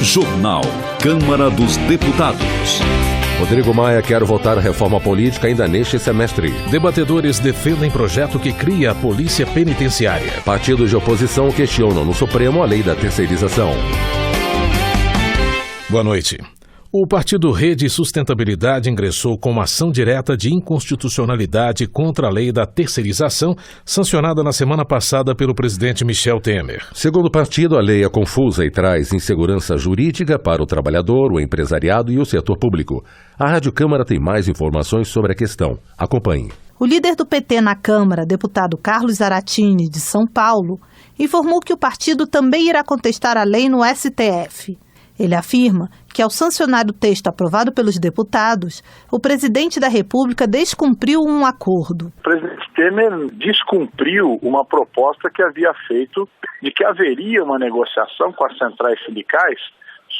Jornal Câmara dos Deputados. Rodrigo Maia quer votar reforma política ainda neste semestre. Debatedores defendem projeto que cria a Polícia Penitenciária. Partidos de oposição questionam no Supremo a lei da terceirização. Boa noite. O partido Rede e Sustentabilidade ingressou com uma ação direta de inconstitucionalidade contra a lei da terceirização, sancionada na semana passada pelo presidente Michel Temer. Segundo o partido, a lei é confusa e traz insegurança jurídica para o trabalhador, o empresariado e o setor público. A Rádio Câmara tem mais informações sobre a questão. Acompanhe. O líder do PT na Câmara, deputado Carlos Zaratini, de São Paulo, informou que o partido também irá contestar a lei no STF. Ele afirma que, ao sancionar o texto aprovado pelos deputados, o presidente da República descumpriu um acordo. O presidente Temer descumpriu uma proposta que havia feito de que haveria uma negociação com as centrais sindicais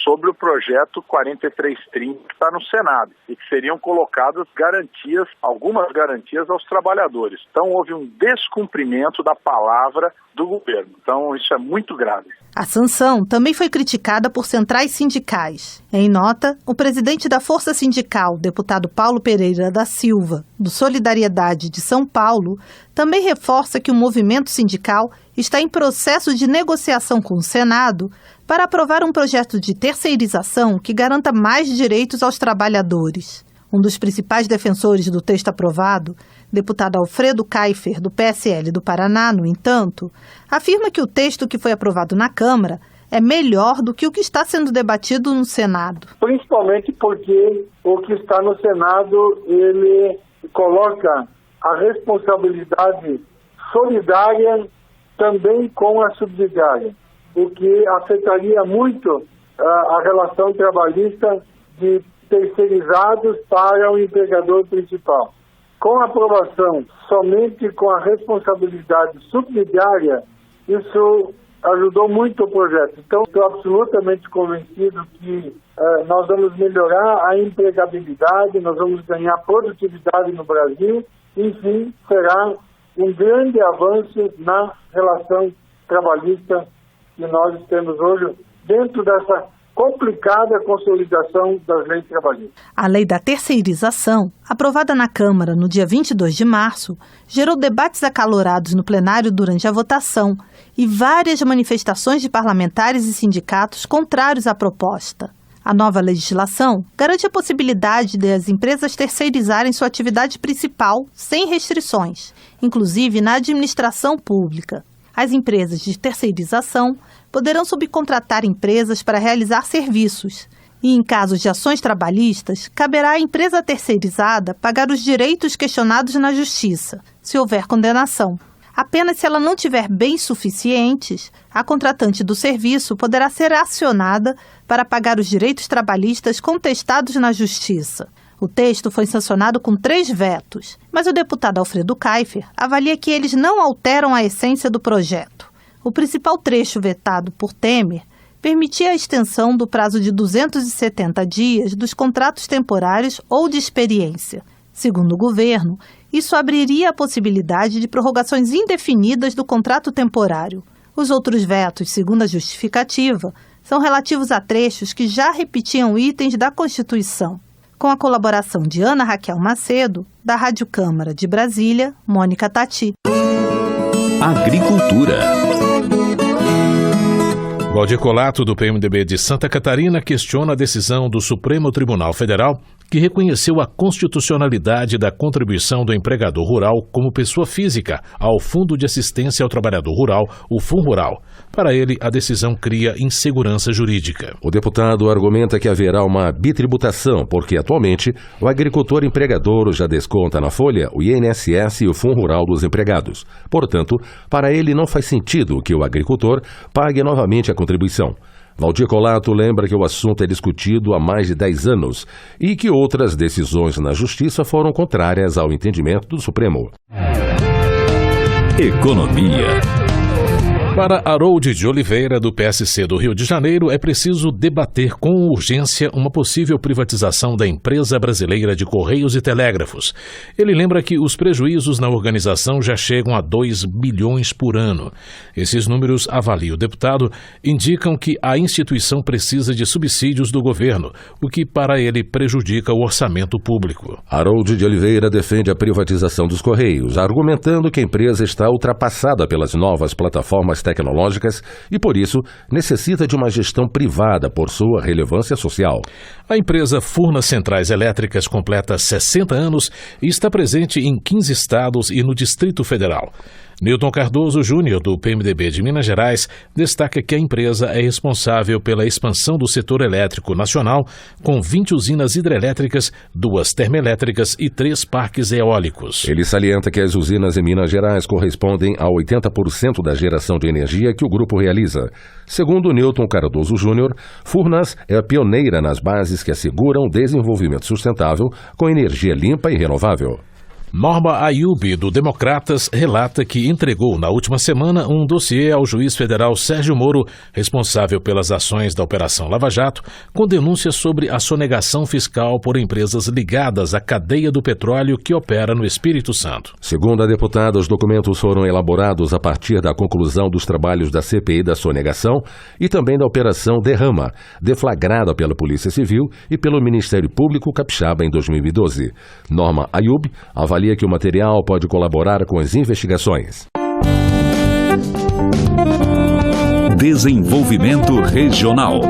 sobre o projeto 4330 que está no Senado e que seriam colocadas garantias, algumas garantias aos trabalhadores. Então houve um descumprimento da palavra do governo. Então isso é muito grave. A sanção também foi criticada por centrais sindicais. Em nota, o presidente da Força Sindical, deputado Paulo Pereira da Silva, do Solidariedade de São Paulo, também reforça que o movimento sindical está em processo de negociação com o Senado para aprovar um projeto de terceirização que garanta mais direitos aos trabalhadores. Um dos principais defensores do texto aprovado, deputado Alfredo Kaifer, do PSL do Paraná, no entanto, afirma que o texto que foi aprovado na Câmara é melhor do que o que está sendo debatido no Senado. Principalmente porque o que está no Senado, ele coloca a responsabilidade solidária também com a subsidiária, o que afetaria muito a relação trabalhista de terceirizados para o empregador principal. Com a aprovação somente com a responsabilidade subsidiária, isso ajudou muito o projeto. Então, estou absolutamente convencido que nós vamos melhorar a empregabilidade, nós vamos ganhar produtividade no Brasil, enfim, será um grande avanço na relação trabalhista que nós temos hoje dentro dessa complicada consolidação das leis trabalhistas. A lei da terceirização, aprovada na Câmara no dia 22 de março, gerou debates acalorados no plenário durante a votação e várias manifestações de parlamentares e sindicatos contrários à proposta. A nova legislação garante a possibilidade de as empresas terceirizarem sua atividade principal sem restrições, inclusive na administração pública. As empresas de terceirização poderão subcontratar empresas para realizar serviços e, em casos de ações trabalhistas, caberá à empresa terceirizada pagar os direitos questionados na Justiça, se houver condenação. Apenas se ela não tiver bens suficientes, a contratante do serviço poderá ser acionada para pagar os direitos trabalhistas contestados na Justiça. O texto foi sancionado com 3 vetos, mas o deputado Alfredo Kaifer avalia que eles não alteram a essência do projeto. O principal trecho vetado por Temer permitia a extensão do prazo de 270 dias dos contratos temporários ou de experiência. Segundo o governo, isso abriria a possibilidade de prorrogações indefinidas do contrato temporário. Os outros vetos, segundo a justificativa, são relativos a trechos que já repetiam itens da Constituição. Com a colaboração de Ana Raquel Macedo, da Rádio Câmara de Brasília, Mônica Tati. Agricultura. Valdir Colato, do PMDB de Santa Catarina, questiona a decisão do Supremo Tribunal Federal que reconheceu a constitucionalidade da contribuição do empregador rural como pessoa física ao Fundo de Assistência ao Trabalhador Rural, o FUNRural. Para ele, a decisão cria insegurança jurídica. O deputado argumenta que haverá uma bitributação, porque atualmente o agricultor empregador já desconta na folha o INSS e o FUNRural dos empregados. Portanto, para ele não faz sentido que o agricultor pague novamente a contribuição. Valdir Colato lembra que o assunto é discutido há mais de 10 anos e que outras decisões na Justiça foram contrárias ao entendimento do Supremo. Economia. Para Harold de Oliveira, do PSC do Rio de Janeiro, é preciso debater com urgência uma possível privatização da Empresa Brasileira de Correios e Telégrafos. Ele lembra que os prejuízos na organização já chegam a 2 bilhões por ano. Esses números, avalia o deputado, indicam que a instituição precisa de subsídios do governo, o que para ele prejudica o orçamento público. Harold de Oliveira defende a privatização dos Correios, argumentando que a empresa está ultrapassada pelas novas plataformas tecnológicas e, por isso, necessita de uma gestão privada por sua relevância social. A empresa Furnas Centrais Elétricas completa 60 anos e está presente em 15 estados e no Distrito Federal. Newton Cardoso Júnior, do PMDB de Minas Gerais, destaca que a empresa é responsável pela expansão do setor elétrico nacional, com 20 usinas hidrelétricas, 2 termoelétricas e 3 parques eólicos. Ele salienta que as usinas em Minas Gerais correspondem a 80% da geração de energia que o grupo realiza. Segundo Newton Cardoso Júnior, Furnas é a pioneira nas bases que asseguram o desenvolvimento sustentável com energia limpa e renovável. Norma Ayub, do Democratas, relata que entregou na última semana um dossiê ao juiz federal Sérgio Moro, responsável pelas ações da Operação Lava Jato, com denúncias sobre a sonegação fiscal por empresas ligadas à cadeia do petróleo que opera no Espírito Santo. Segundo a deputada, os documentos foram elaborados a partir da conclusão dos trabalhos da CPI da sonegação e também da Operação Derrama, deflagrada pela Polícia Civil e pelo Ministério Público Capixaba em 2012. Norma Ayub avalia que o material pode colaborar com as investigações. Desenvolvimento Regional.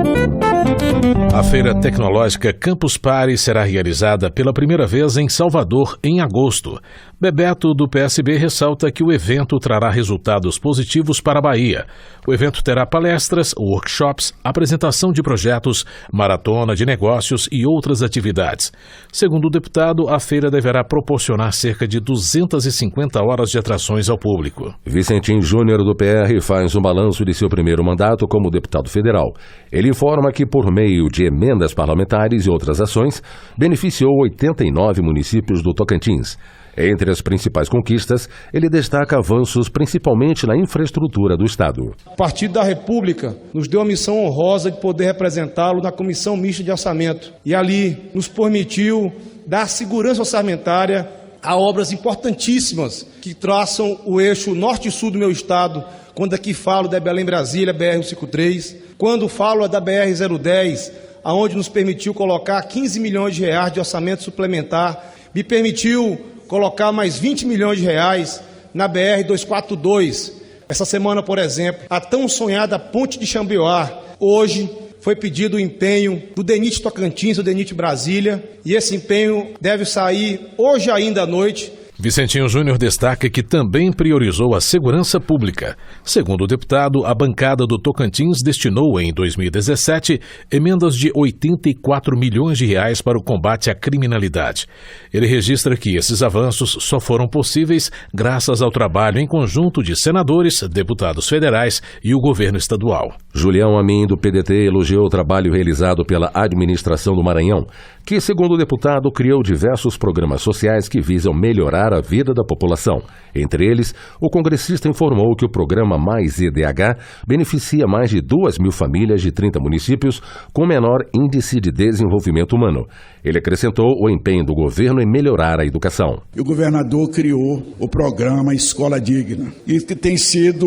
A Feira Tecnológica Campus Party será realizada pela primeira vez em Salvador em agosto. Bebeto, do PSB, ressalta que o evento trará resultados positivos para a Bahia. O evento terá palestras, workshops, apresentação de projetos, maratona de negócios e outras atividades. Segundo o deputado, a feira deverá proporcionar cerca de 250 horas de atrações ao público. Vicentim Júnior, do PR, faz um balanço de seu primeiro mandato como deputado federal. Ele informa que, por meio de emendas parlamentares e outras ações, beneficiou 89 municípios do Tocantins. Entre as principais conquistas, ele destaca avanços principalmente na infraestrutura do Estado. O Partido da República nos deu a missão honrosa de poder representá-lo na Comissão Mista de Orçamento e ali nos permitiu dar segurança orçamentária a obras importantíssimas que traçam o eixo norte e sul do meu estado. Quando aqui falo da Belém-Brasília, BR-153, quando falo da BR-010, aonde nos permitiu colocar 15 milhões de reais de orçamento suplementar, me permitiu colocar mais 20 milhões de reais na BR-242. Essa semana, por exemplo, a tão sonhada Ponte de Xambioá, hoje foi pedido o empenho do DENIT Tocantins, do DENIT Brasília, e esse empenho deve sair hoje ainda à noite. Vicentinho Júnior destaca que também priorizou a segurança pública. Segundo o deputado, a bancada do Tocantins destinou, em 2017, emendas de 84 milhões de reais para o combate à criminalidade. Ele registra que esses avanços só foram possíveis graças ao trabalho em conjunto de senadores, deputados federais e o governo estadual. Julião Amin, do PDT, elogiou o trabalho realizado pela administração do Maranhão, que, segundo o deputado, criou diversos programas sociais que visam melhorar a vida da população. Entre eles, o congressista informou que o programa Mais EDH beneficia mais de 2.000 famílias de 30 municípios com menor índice de desenvolvimento humano. Ele acrescentou o empenho do governo em melhorar a educação. O governador criou o programa Escola Digna, e que tem sido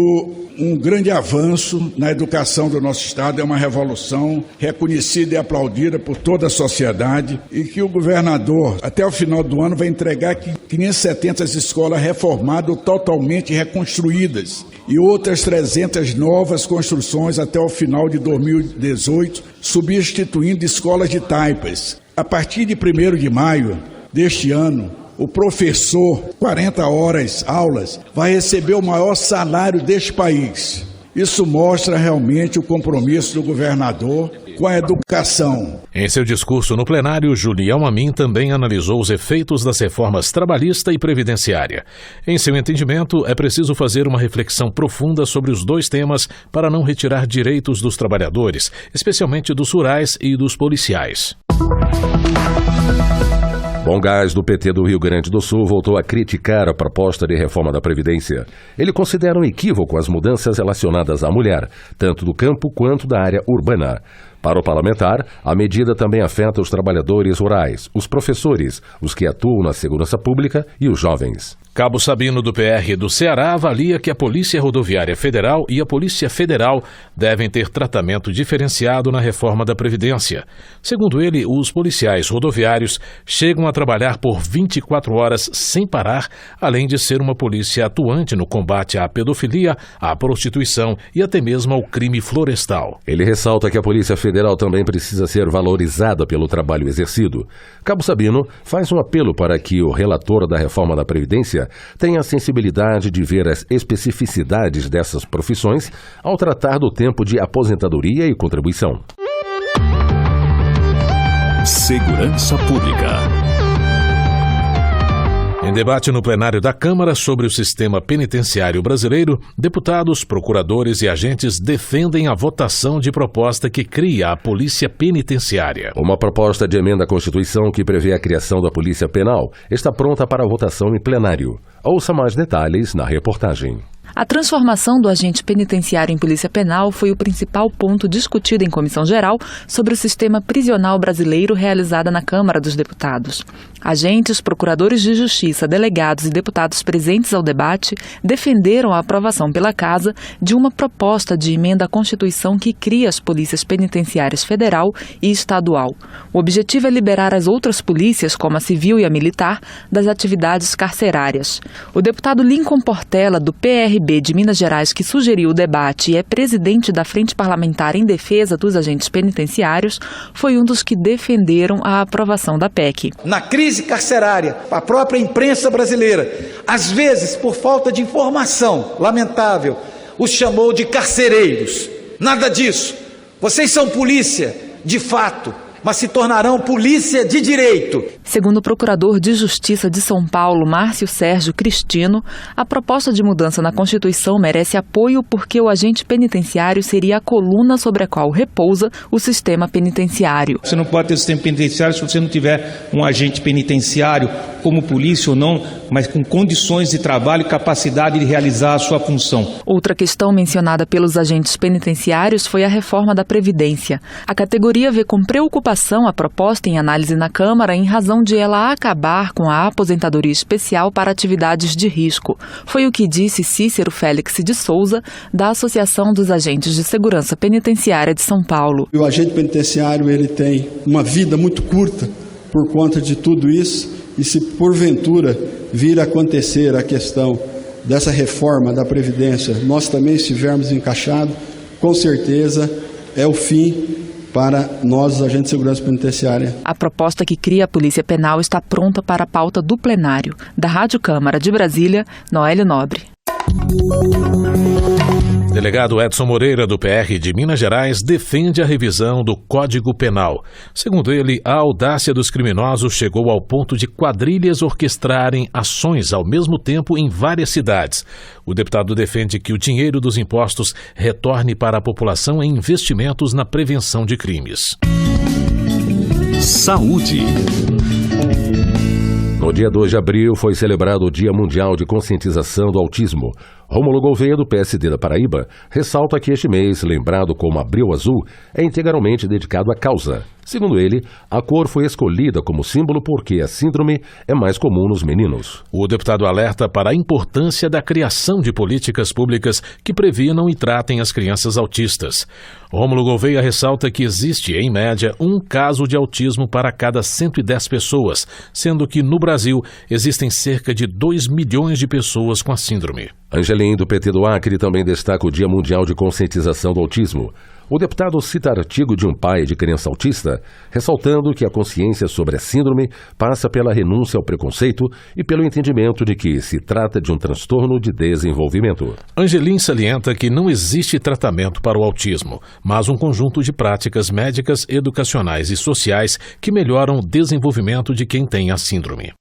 um grande avanço na educação do nosso estado, é uma revolução reconhecida e aplaudida por toda a sociedade, e que o governador, até o final do ano, vai entregar 570 escolas reformadas, totalmente reconstruídas, e outras 300 novas construções até o final de 2018, substituindo escolas de taipas. A partir de 1º de maio deste ano, o professor, 40 horas aulas, vai receber o maior salário deste país. Isso mostra realmente o compromisso do governador com a educação. Em seu discurso no plenário, Julião Amin também analisou os efeitos das reformas trabalhista e previdenciária. Em seu entendimento, é preciso fazer uma reflexão profunda sobre os dois temas para não retirar direitos dos trabalhadores, especialmente dos rurais e dos policiais. Bom Gás, do PT do Rio Grande do Sul, voltou a criticar a proposta de reforma da Previdência. Ele considera um equívoco as mudanças relacionadas à mulher, tanto do campo quanto da área urbana. Para o parlamentar, a medida também afeta os trabalhadores rurais, os professores, os que atuam na segurança pública e os jovens. Cabo Sabino do PR do Ceará avalia que a Polícia Rodoviária Federal e a Polícia Federal devem ter tratamento diferenciado na reforma da Previdência. Segundo ele, os policiais rodoviários chegam a trabalhar por 24 horas sem parar, além de ser uma polícia atuante no combate à pedofilia, à prostituição e até mesmo ao crime florestal. Ele ressalta que a Polícia Federal também precisa ser valorizada pelo trabalho exercido. Cabo Sabino faz um apelo para que o relator da reforma da Previdência tenha a sensibilidade de ver as especificidades dessas profissões ao tratar do tempo de aposentadoria e contribuição. Segurança Pública. Em debate no plenário da Câmara sobre o sistema penitenciário brasileiro, deputados, procuradores e agentes defendem a votação de proposta que cria a Polícia Penitenciária. Uma proposta de emenda à Constituição que prevê a criação da Polícia Penal está pronta para votação em plenário. Ouça mais detalhes na reportagem. A transformação do agente penitenciário em polícia penal foi o principal ponto discutido em comissão geral sobre o sistema prisional brasileiro realizada na Câmara dos Deputados. Agentes, procuradores de justiça, delegados e deputados presentes ao debate defenderam a aprovação pela Casa de uma proposta de emenda à Constituição que cria as polícias penitenciárias federal e estadual. O objetivo é liberar as outras polícias, como a civil e a militar, das atividades carcerárias. O deputado Lincoln Portela, do PRB de Minas Gerais, que sugeriu o debate e é presidente da Frente Parlamentar em Defesa dos Agentes Penitenciários, foi um dos que defenderam a aprovação da PEC. Na crise carcerária, a própria imprensa brasileira, às vezes por falta de informação, lamentável, os chamou de carcereiros. Nada disso. Vocês são polícia, de fato, mas se tornarão polícia de direito. Segundo o procurador de Justiça de São Paulo, Márcio Sérgio Cristino, a proposta de mudança na Constituição merece apoio porque o agente penitenciário seria a coluna sobre a qual repousa o sistema penitenciário. Você não pode ter sistema penitenciário se você não tiver um agente penitenciário, como polícia ou não, mas com condições de trabalho e capacidade de realizar a sua função. Outra questão mencionada pelos agentes penitenciários foi a reforma da Previdência. A categoria vê com preocupação a proposta em análise na Câmara em razão de ela acabar com a aposentadoria especial para atividades de risco. Foi o que disse Cícero Félix de Souza, da Associação dos Agentes de Segurança Penitenciária de São Paulo. O agente penitenciário ele tem uma vida muito curta por conta de tudo isso, e se porventura vir a acontecer a questão dessa reforma da Previdência, nós também estivermos encaixados, com certeza é o fim para nós, os agentes de segurança penitenciária. A proposta que cria a Polícia Penal está pronta para a pauta do plenário. Da Rádio Câmara de Brasília, Noélio Nobre. Delegado Edson Moreira, do PR de Minas Gerais, defende a revisão do Código Penal. Segundo ele, a audácia dos criminosos chegou ao ponto de quadrilhas orquestrarem ações ao mesmo tempo em várias cidades. O deputado defende que o dinheiro dos impostos retorne para a população em investimentos na prevenção de crimes. Saúde. No dia 2 de abril foi celebrado o Dia Mundial de Conscientização do Autismo. Rômulo Gouveia, do PSD da Paraíba, ressalta que este mês, lembrado como Abril Azul, é integralmente dedicado à causa. Segundo ele, a cor foi escolhida como símbolo porque a síndrome é mais comum nos meninos. O deputado alerta para a importância da criação de políticas públicas que previnam e tratem as crianças autistas. Rômulo Gouveia ressalta que existe, em média, um caso de autismo para cada 110 pessoas, sendo que no Brasil existem cerca de 2 milhões de pessoas com a síndrome. Angelim, do PT do Acre, também destaca o Dia Mundial de Conscientização do Autismo. O deputado cita artigo de um pai de criança autista, ressaltando que a consciência sobre a síndrome passa pela renúncia ao preconceito e pelo entendimento de que se trata de um transtorno de desenvolvimento. Angelim salienta que não existe tratamento para o autismo, mas um conjunto de práticas médicas, educacionais e sociais que melhoram o desenvolvimento de quem tem a síndrome.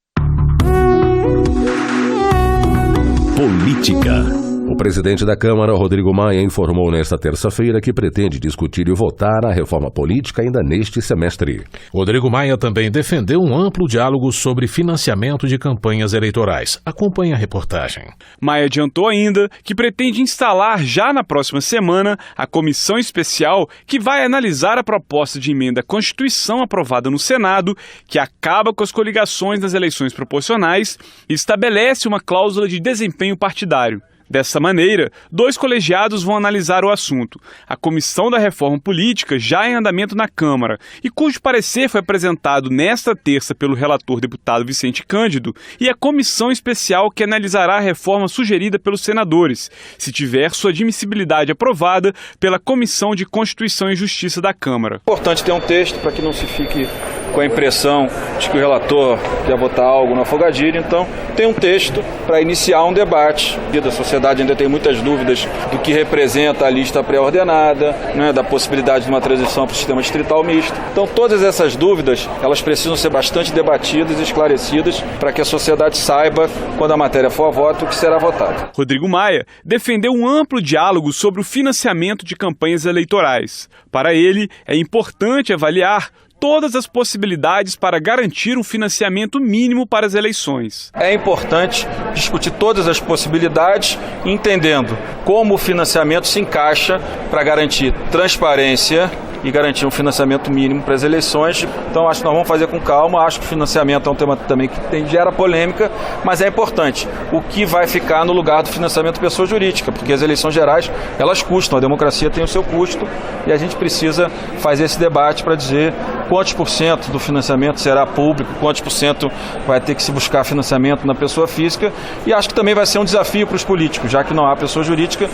Política. O presidente da Câmara, Rodrigo Maia, informou nesta terça-feira que pretende discutir e votar a reforma política ainda neste semestre. Rodrigo Maia também defendeu um amplo diálogo sobre financiamento de campanhas eleitorais. Acompanhe a reportagem. Maia adiantou ainda que pretende instalar já na próxima semana a comissão especial que vai analisar a proposta de emenda à Constituição aprovada no Senado, que acaba com as coligações nas eleições proporcionais e estabelece uma cláusula de desempenho partidário. Dessa maneira, 2 colegiados vão analisar o assunto. A Comissão da Reforma Política, já em andamento na Câmara, e cujo parecer foi apresentado nesta terça pelo relator deputado Vicente Cândido, e a Comissão Especial que analisará a reforma sugerida pelos senadores, se tiver sua admissibilidade aprovada pela Comissão de Constituição e Justiça da Câmara. É importante ter um texto para que não se fique com a impressão de que o relator quer votar algo na afogadilha, então tem um texto para iniciar um debate. A sociedade ainda tem muitas dúvidas do que representa a lista pré-ordenada, da possibilidade de uma transição para o sistema distrital misto. Então todas essas dúvidas, elas precisam ser bastante debatidas e esclarecidas para que a sociedade saiba, quando a matéria for a voto, o que será votado. Rodrigo Maia defendeu um amplo diálogo sobre o financiamento de campanhas eleitorais. Para ele, é importante avaliar todas as possibilidades para garantir um financiamento mínimo para as eleições. É importante discutir todas as possibilidades, entendendo como o financiamento se encaixa para garantir transparência e garantir um financiamento mínimo para as eleições. Então acho que nós vamos fazer com calma. Acho que o financiamento é um tema também que gera polêmica, mas é importante o que vai ficar no lugar do financiamento pessoa jurídica, porque as eleições gerais, elas custam, a democracia tem o seu custo e a gente precisa fazer esse debate para dizer quantos % do financiamento será público, quantos % vai ter que se buscar financiamento na pessoa física, e acho que também vai ser um desafio para os políticos, já que não há pessoa jurídica,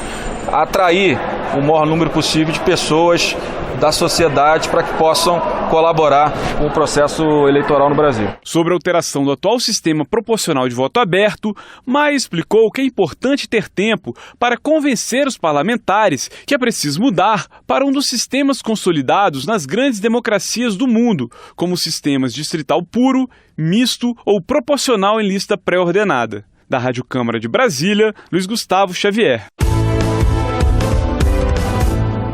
atrair o maior número possível de pessoas da sociedade para que possam colaborar com o processo eleitoral no Brasil. Sobre a alteração do atual sistema proporcional de voto aberto, Maia explicou que é importante ter tempo para convencer os parlamentares que é preciso mudar para um dos sistemas consolidados nas grandes democracias do mundo, como sistemas distrital puro, misto ou proporcional em lista pré-ordenada. Da Rádio Câmara de Brasília, Luiz Gustavo Xavier.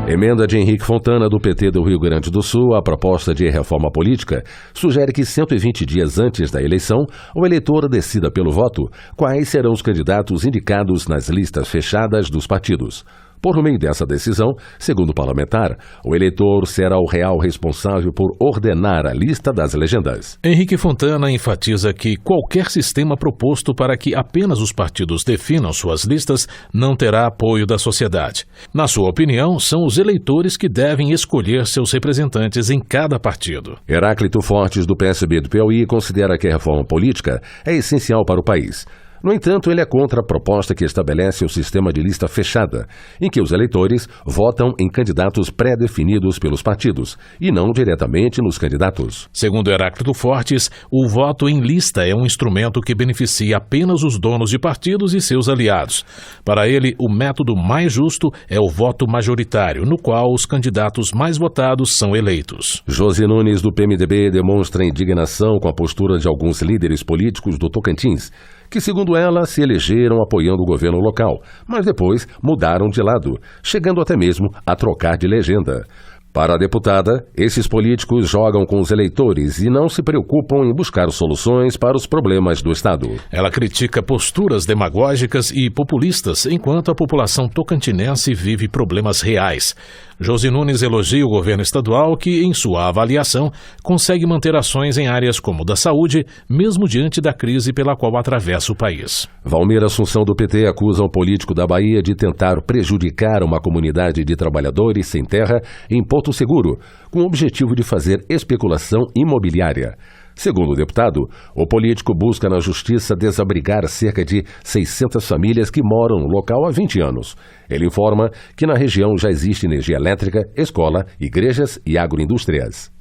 Emenda de Henrique Fontana, do PT do Rio Grande do Sul, a proposta de reforma política sugere que 120 dias antes da eleição, o eleitor decida pelo voto quais serão os candidatos indicados nas listas fechadas dos partidos. Por meio dessa decisão, segundo o parlamentar, o eleitor será o real responsável por ordenar a lista das legendas. Henrique Fontana enfatiza que qualquer sistema proposto para que apenas os partidos definam suas listas não terá apoio da sociedade. Na sua opinião, são os eleitores que devem escolher seus representantes em cada partido. Heráclito Fortes, do PSB do Piauí, considera que a reforma política é essencial para o país. No entanto, ele é contra a proposta que estabelece o sistema de lista fechada, em que os eleitores votam em candidatos pré-definidos pelos partidos e não diretamente nos candidatos. Segundo Heráclito Fortes, o voto em lista é um instrumento que beneficia apenas os donos de partidos e seus aliados. Para ele, o método mais justo é o voto majoritário, no qual os candidatos mais votados são eleitos. Josi Nunes, do PMDB, demonstra indignação com a postura de alguns líderes políticos do Tocantins, que, segundo ela, se elegeram apoiando o governo local, mas depois mudaram de lado, chegando até mesmo a trocar de legenda. Para a deputada, esses políticos jogam com os eleitores e não se preocupam em buscar soluções para os problemas do Estado. Ela critica posturas demagógicas e populistas, enquanto a população tocantinense vive problemas reais. Josi Nunes elogia o governo estadual que, em sua avaliação, consegue manter ações em áreas como da saúde, mesmo diante da crise pela qual atravessa o país. Valmir Assunção, do PT, acusa o político da Bahia de tentar prejudicar uma comunidade de trabalhadores sem terra em Porto Seguro, com o objetivo de fazer especulação imobiliária. Segundo o deputado, o político busca na justiça desabrigar cerca de 600 famílias que moram no local há 20 anos. Ele informa que na região já existe energia elétrica, escola, igrejas e agroindústrias.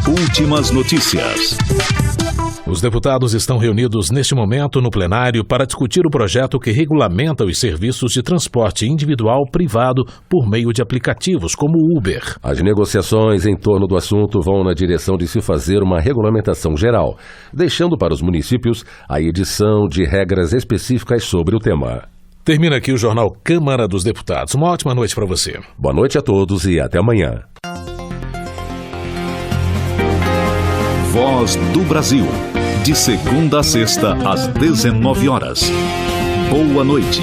Últimas notícias. Os deputados estão reunidos neste momento no plenário para discutir o projeto que regulamenta os serviços de transporte individual privado por meio de aplicativos como o Uber. As negociações em torno do assunto vão na direção de se fazer uma regulamentação geral, deixando para os municípios a edição de regras específicas sobre o tema. Termina aqui o Jornal Câmara dos Deputados. Uma ótima noite para você. Boa noite a todos e até amanhã. Voz do Brasil. De segunda a sexta, às 19 horas. Boa noite.